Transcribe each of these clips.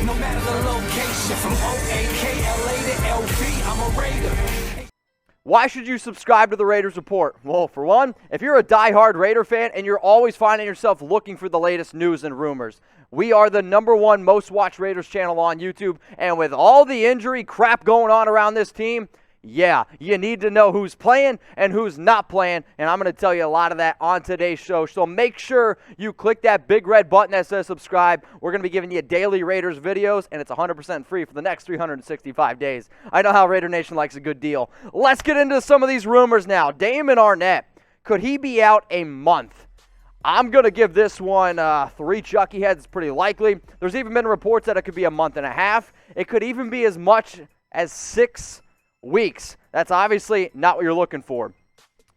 no matter the location. From O-A-K-L-A to L-V, I'm a Raider. Why should you subscribe to the Raiders Report? Well, for one, if you're a diehard Raider fan and you're always finding yourself looking for the latest news and rumors, we are the #1 most watched Raiders channel on YouTube, and with all the injury crap going on around this team, yeah, you need to know who's playing and who's not playing, and I'm going to tell you a lot of that on today's show. So make sure you click that big red button that says subscribe. We're going to be giving you daily Raiders videos, and it's 100% free for the next 365 days. I know how Raider Nation likes a good deal. Let's get into some of these rumors now. Damon Arnette, could he be out a month? I'm going to give this one 3 Chucky heads. It's pretty likely. There's even been reports that it could be a month and a half. It could even be as much as 6 weeks. That's obviously not what you're looking for.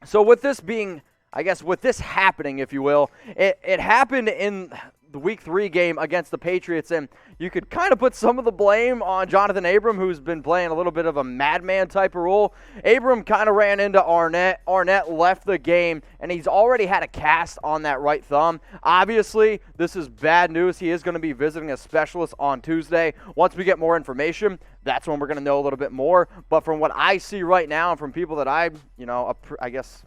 So with this being, I guess, with this happening, if you will, it happened in the Week 3 game against the Patriots, and you could kind of put some of the blame on Jonathan Abram, who's been playing a little bit of a madman type of role. Abram kind of ran into Arnette. Arnette left the game, and he's already had a cast on that right thumb. Obviously, this is bad news. He is going to be visiting a specialist on Tuesday. Once we get more information, that's when we're going to know a little bit more. But from what I see right now, and from people that I guess,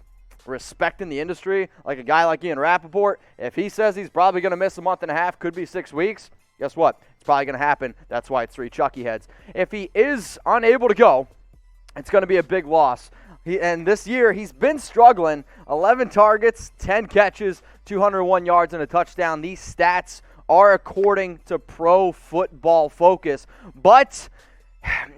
respect in the industry, like a guy like Ian Rappaport, if he says he's probably going to miss a month and a half, could be 6 weeks, guess what? It's probably going to happen. That's why it's 3 Chucky heads. If he is unable to go, it's going to be a big loss. And this year, he's been struggling. 11 targets, 10 catches, 201 yards, and a touchdown. These stats are according to Pro Football Focus. But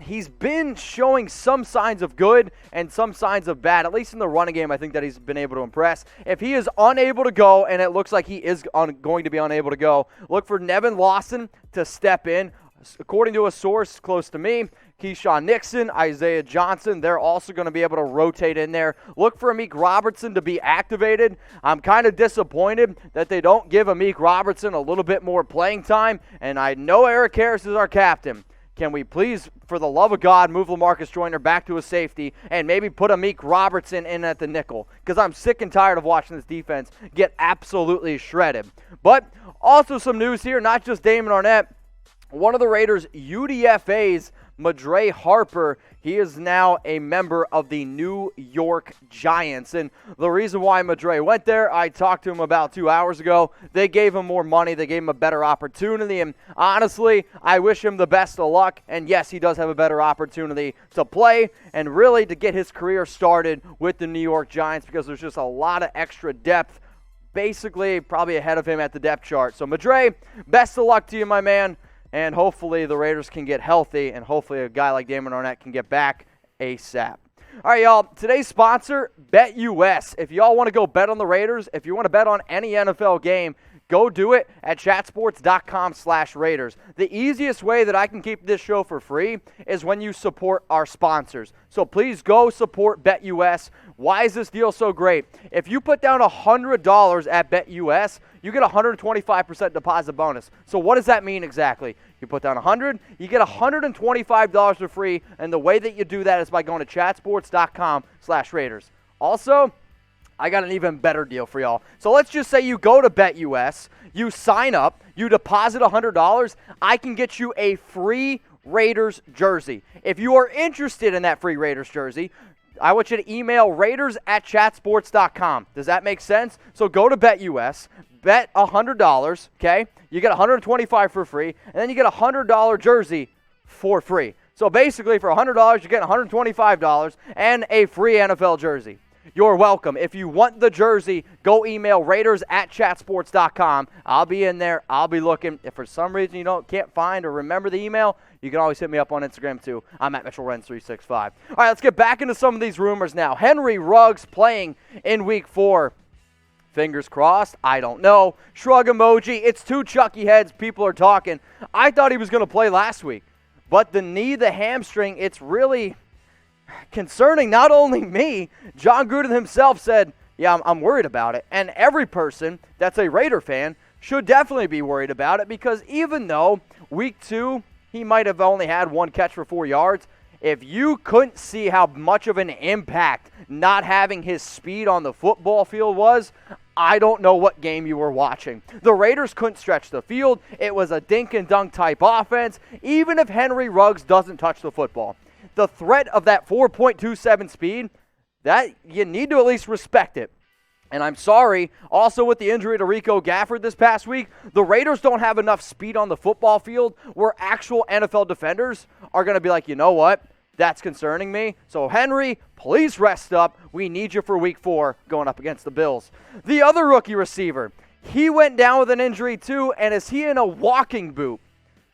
he's been showing some signs of good and some signs of bad. At least in the running game, I think that he's been able to impress. If he is unable to go, and it looks like he is going to be unable to go, look for Nevin Lawson to step in. According to a source close to me, Keyshawn Nixon, Isaiah Johnson, they're also going to be able to rotate in there. Look for Amik Robertson to be activated. I'm kind of disappointed that they don't give Amik Robertson a little bit more playing time, and I know Eric Harris is our captain. Can we please, for the love of God, move LaMarcus Joyner back to a safety and maybe put Amik Robertson in at the nickel? Because I'm sick and tired of watching this defense get absolutely shredded. But also some news here, not just Damon Arnette. One of the Raiders' UDFAs, Madre Harper, he is now a member of the New York Giants. And the reason why Madre went there, I talked to him about 2 hours ago. They gave him more money. They gave him a better opportunity. And honestly, I wish him the best of luck. And yes, he does have a better opportunity to play and really to get his career started with the New York Giants, because there's just a lot of extra depth, basically probably ahead of him at the depth chart. So Madre, best of luck to you, my man. And hopefully the Raiders can get healthy, and hopefully a guy like Damon Arnette can get back ASAP. All right, y'all, today's sponsor, BETUS. If y'all want to go bet on the Raiders, if you want to bet on any NFL game, go do it at chatsports.com/Raiders. The easiest way that I can keep this show for free is when you support our sponsors. So please go support BETUS. Why is this deal so great? If you put down $100 at BETUS, you get a 125% deposit bonus. So what does that mean exactly? You put down $100, you get $125 for free, and the way that you do that is by going to chatsports.com/Raiders. Also, I got an even better deal for y'all. So let's just say you go to BETUS, you sign up, you deposit $100, I can get you a free Raiders jersey. If you are interested in that free Raiders jersey, I want you to email raiders@chatsports.com. Does that make sense? So go to BETUS, bet $100, okay? You get $125 for free, and then you get a $100 jersey for free. So basically for $100, you get $125 and a free NFL jersey. You're welcome. If you want the jersey, go email raiders@chatsports.com. I'll be in there. I'll be looking. If for some reason you can't find or remember the email, you can always hit me up on Instagram too. I'm at Mitchell Renz 365. All right, let's get back into some of these rumors now. Henry Ruggs playing in Week 4. Fingers crossed. I don't know. Shrug emoji. It's 2 Chucky heads. People are talking. I thought he was going to play last week. But the knee, the hamstring, it's really concerning not only me. Jon Gruden himself said, yeah, I'm worried about it. And every person that's a Raider fan should definitely be worried about it, because even though Week 2 he might have only had 1 catch for 4 yards, if you couldn't see how much of an impact not having his speed on the football field was, I don't know what game you were watching. The Raiders couldn't stretch the field. It was a dink and dunk type offense, even if Henry Ruggs doesn't touch the football. The threat of that 4.27 speed, that you need to at least respect it. And I'm sorry, also with the injury to Rico Gafford this past week, the Raiders don't have enough speed on the football field where actual NFL defenders are going to be like, you know what? That's concerning me. So, Henry, please rest up. We need you for week 4 going up against the Bills. The other rookie receiver, he went down with an injury too, and is he in a walking boot?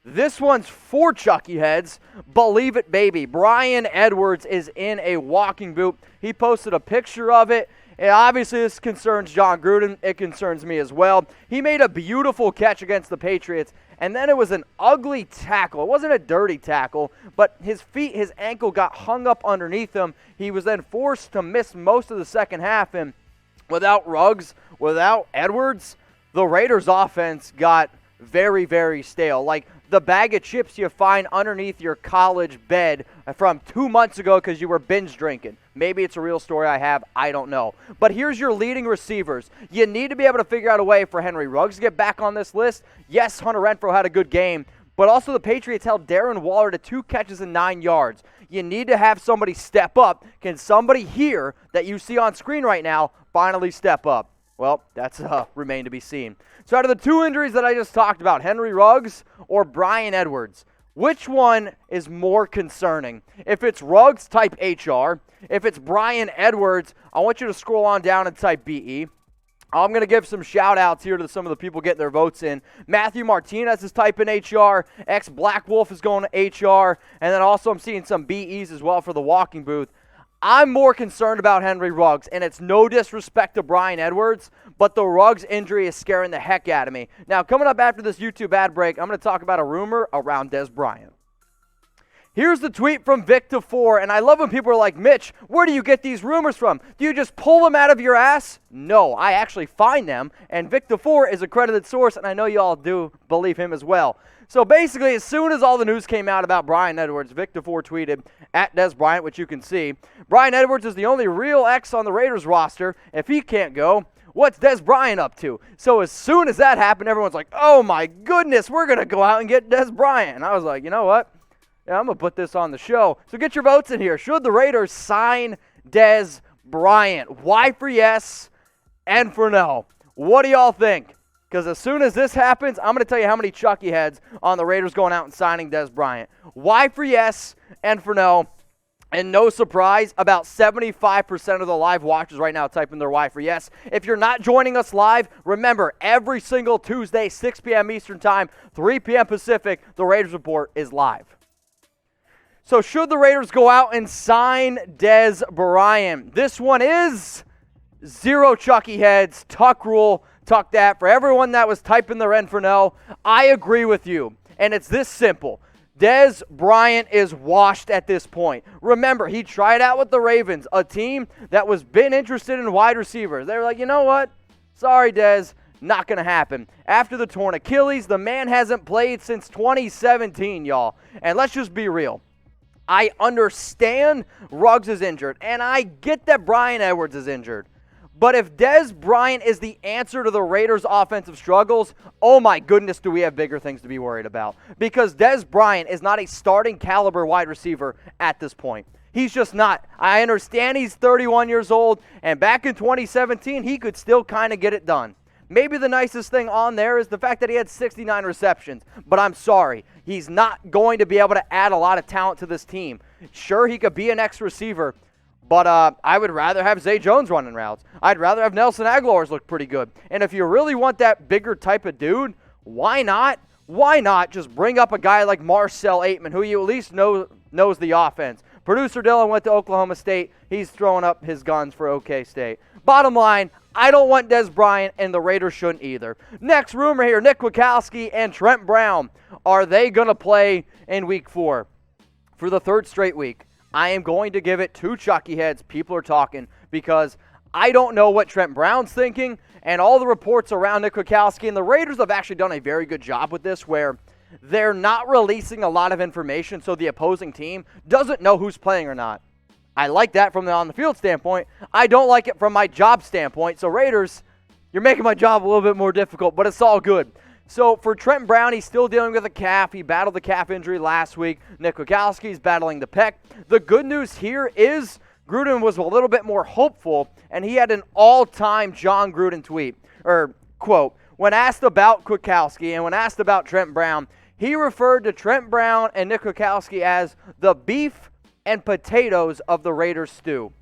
This one's for Chucky heads. Believe it, baby. Bryan Edwards is in a walking boot. He posted a picture of it. And obviously, this concerns Jon Gruden. It concerns me as well. He made a beautiful catch against the Patriots, and then it was an ugly tackle. It wasn't a dirty tackle, but his ankle got hung up underneath him. He was then forced to miss most of the second half, and without Ruggs, without Edwards, the Raiders' offense got very, very stale. Like the bag of chips you find underneath your college bed from 2 months ago because you were binge drinking. Maybe it's a real story I have. I don't know. But here's your leading receivers. You need to be able to figure out a way for Henry Ruggs to get back on this list. Yes, Hunter Renfrow had a good game, but also the Patriots held Darren Waller to 2 catches and 9 yards. You need to have somebody step up. Can somebody here that you see on screen right now finally step up? Well, that's remain to be seen. So out of the 2 injuries that I just talked about, Henry Ruggs or Bryan Edwards, which one is more concerning? If it's Ruggs, type HR. If it's Bryan Edwards, I want you to scroll on down and type BE. I'm going to give some shout-outs here to some of the people getting their votes in. Matthew Martinez is typing HR. Black Wolf is going to HR. And then also I'm seeing some BEs as well for the walking booth. I'm more concerned about Henry Ruggs, and it's no disrespect to Bryan Edwards, but the Ruggs injury is scaring the heck out of me. Now, coming up after this YouTube ad break, I'm going to talk about a rumor around Dez Bryant. Here's the tweet from Vic Tafur, and I love when people are like, Mitch, where do you get these rumors from? Do you just pull them out of your ass? No, I actually find them, and Vic Tafur is a credited source, and I know you all do believe him as well. So basically, as soon as all the news came out about Bryan Edwards, Vic Tafur tweeted at Dez Bryant, which you can see, Bryan Edwards is the only real X on the Raiders roster. If he can't go, what's Dez Bryant up to? So as soon as that happened, everyone's like, oh my goodness, we're going to go out and get Dez Bryant. And I was like, you know what? Yeah, I'm going to put this on the show. So get your votes in here. Should the Raiders sign Dez Bryant? Y for yes, N for no. What do y'all think? Because as soon as this happens, I'm going to tell you how many Chucky heads on the Raiders going out and signing Dez Bryant. Y for yes, N for no. And no surprise, about 75% of the live watchers right now typing their Y for yes. If you're not joining us live, remember, every single Tuesday, 6 p.m. Eastern Time, 3 p.m. Pacific, the Raiders Report is live. So should the Raiders go out and sign Dez Bryant? This one is 0 Chucky heads. Tuck rule. Tuck that. For everyone that was typing their N for no, I agree with you. And it's this simple. Dez Bryant is washed at this point. Remember, he tried out with the Ravens, a team that was been interested in wide receivers. They were like, you know what? Sorry, Dez. Not going to happen. After the torn Achilles, the man hasn't played since 2017, y'all. And let's just be real. I understand Ruggs is injured, and I get that Bryan Edwards is injured. But if Dez Bryant is the answer to the Raiders' offensive struggles, oh my goodness, do we have bigger things to be worried about. Because Dez Bryant is not a starting caliber wide receiver at this point. He's just not. I understand he's 31 years old, and back in 2017, he could still kind of get it done. Maybe the nicest thing on there is the fact that he had 69 receptions. But I'm sorry, he's not going to be able to add a lot of talent to this team. Sure, he could be an ex-receiver, but I would rather have Zay Jones running routes. I'd rather have Nelson Aguilar's look pretty good. And if you really want that bigger type of dude, why not? Why not just bring up a guy like Marcell Aitman, who you at least knows the offense? Producer Dylan went to Oklahoma State. He's throwing up his guns for OK State. Bottom line, I don't want Dez Bryant, and the Raiders shouldn't either. Next rumor here, Nick Kwiatkoski and Trent Brown. Are they going to play in Week 4? For the 3rd straight week, I am going to give it 2 Chucky heads. People are talking because I don't know what Trent Brown's thinking, and all the reports around Nick Kwiatkoski, and the Raiders have actually done a very good job with this, where they're not releasing a lot of information so the opposing team doesn't know who's playing or not. I like that from the on-the-field standpoint. I don't like it from my job standpoint. So Raiders, You're making my job a little bit more difficult, but it's all good. So for Trent Brown, he's still dealing with a calf. He battled the calf injury last week. Kwiatkoski's battling the pec. The good news here is Gruden was a little bit more hopeful, and he had an all-time Jon Gruden tweet, or quote, when asked about Kwiatkoski and when asked about Trent Brown, he referred to Trent Brown and Kwiatkoski as the beef and potatoes of the Raiders stew.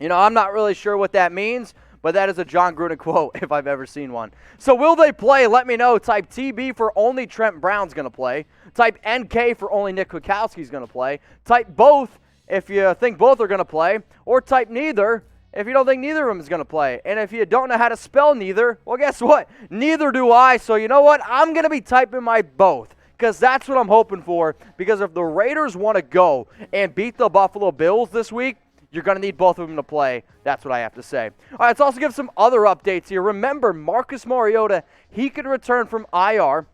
You know, I'm not really sure what that means, but that is a Jon Gruden quote if I've ever seen one. So will they play? Let me know. Type TB for only Trent Brown's going to play. Type NK for only Kwiatkoski's going to play. Type both if you think both are going to play. Or type neither if you don't think neither of them is going to play. And if you don't know how to spell neither, well, guess what? Neither do I. So you know what? I'm going to be typing my both, because that's what I'm hoping for. Because if the Raiders want to go and beat the Buffalo Bills this week, you're going to need both of them to play. That's what I have to say. All right, let's also give some other updates here. Remember, Marcus Mariota, he could return from IR.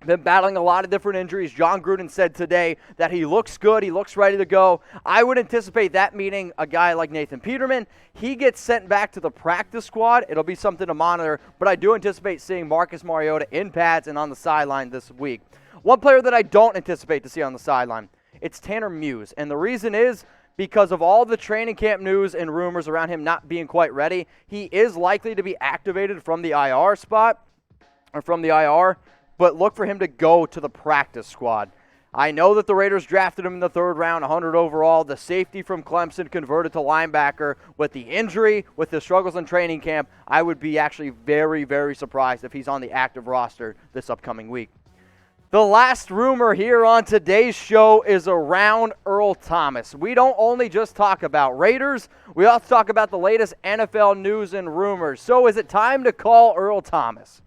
Been battling a lot of different injuries. Jon Gruden said today that he looks good. He looks ready to go. I would anticipate that meaning a guy like Nathan Peterman. He gets sent back to the practice squad. It'll be something to monitor, but I do anticipate seeing Marcus Mariota in pads and on the sideline this week. One player that I don't anticipate to see on the sideline, it's Tanner Muse. And the reason is because of all the training camp news and rumors around him not being quite ready. He is likely to be activated from the IR spot, or from the IR, but look for him to go to the practice squad. I know that the Raiders drafted him in the 3rd round, 100 overall. The safety from Clemson converted to linebacker. With the injury, with the struggles in training camp, I would be actually very, very surprised if he's on the active roster this upcoming week. The last rumor here on today's show is around Earl Thomas. We don't only just talk about Raiders, we also talk about the latest NFL news and rumors. So is it time to call Earl Thomas?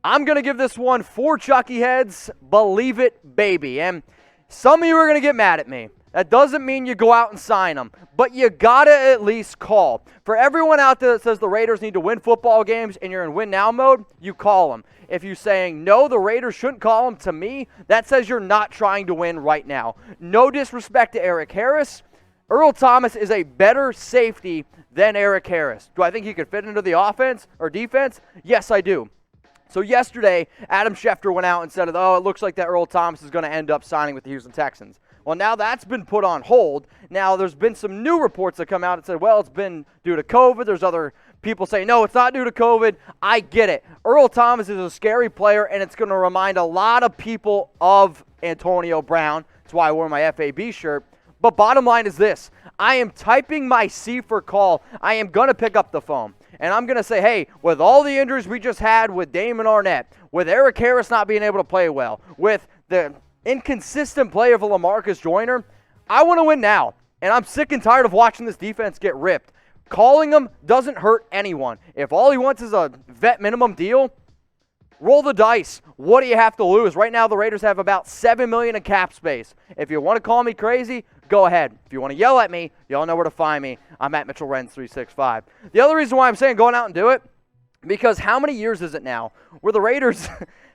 I'm going to give this one 4 Chucky heads, believe it, baby. And some of you are going to get mad at me. That doesn't mean you go out and sign them, but you got to at least call. For everyone out there that says the Raiders need to win football games and you're in win now mode, you call them. If you're saying, no, the Raiders shouldn't call them, to me, that says you're not trying to win right now. No disrespect to Eric Harris. Earl Thomas is a better safety than Eric Harris. Do I think he could fit into the offense or defense? Yes, I do. So yesterday, Adam Schefter went out and said, oh, it looks like that Earl Thomas is going to end up signing with the Houston Texans. Well, now that's been put on hold. Now, there's been some new reports that come out and said, well, it's been due to COVID. There's other people saying, no, it's not due to COVID. I get it. Earl Thomas is a scary player, and it's going to remind a lot of people of Antonio Brown. That's why I wore my FAB shirt. But bottom line is this. I am typing my C for call. I am going to pick up the phone. And I'm going to say, hey, with all the injuries we just had with Damon Arnette, with Eric Harris not being able to play well, with the inconsistent play of a LaMarcus Joyner, I want to win now. And I'm sick and tired of watching this defense get ripped. Calling him doesn't hurt anyone. If all he wants is a vet minimum deal, roll the dice. What do you have to lose? Right now, the Raiders have about $7 million in cap space. If you want to call me crazy, go ahead. If you want to yell at me, y'all know where to find me. I'm at Mitchell Renz 365. The other reason why I'm saying going out and do it, because how many years is it now where the Raiders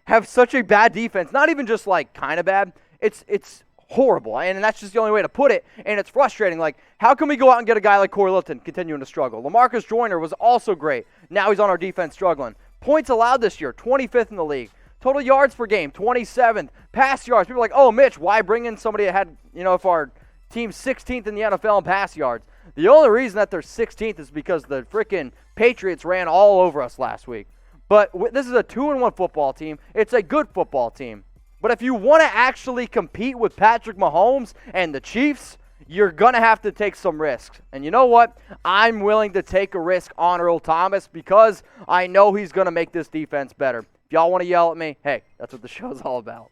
have such a bad defense? Not even just like kind of bad. It's horrible, and that's just the only way to put it, and it's frustrating. Like, how can we go out and get a guy like Corey Littleton continuing to struggle? LaMarcus Joyner was also great. Now he's on our defense struggling. Points allowed this year, 25th in the league. Total yards per game, 27th. Pass yards, people are like, oh, Mitch, why bring in somebody that had, if our team's 16th in the NFL in pass yards? The only reason that they're 16th is because the freaking Patriots ran all over us last week. But this is a 2-1 football team. It's a good football team. But if you want to actually compete with Patrick Mahomes and the Chiefs, you're going to have to take some risks. And you know what? I'm willing to take a risk on Earl Thomas because I know he's going to make this defense better. If y'all want to yell at me, hey, that's what the show's all about.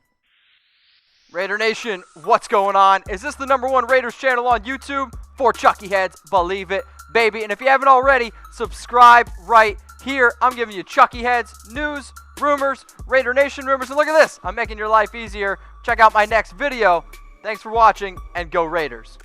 Raider Nation, what's going on? Is this the #1 Raiders channel on YouTube? For Chucky heads, believe it, baby. And if you haven't already, subscribe right here. I'm giving you Chucky heads, news, rumors, Raider Nation rumors. And look at this. I'm making your life easier. Check out my next video. Thanks for watching, and go Raiders.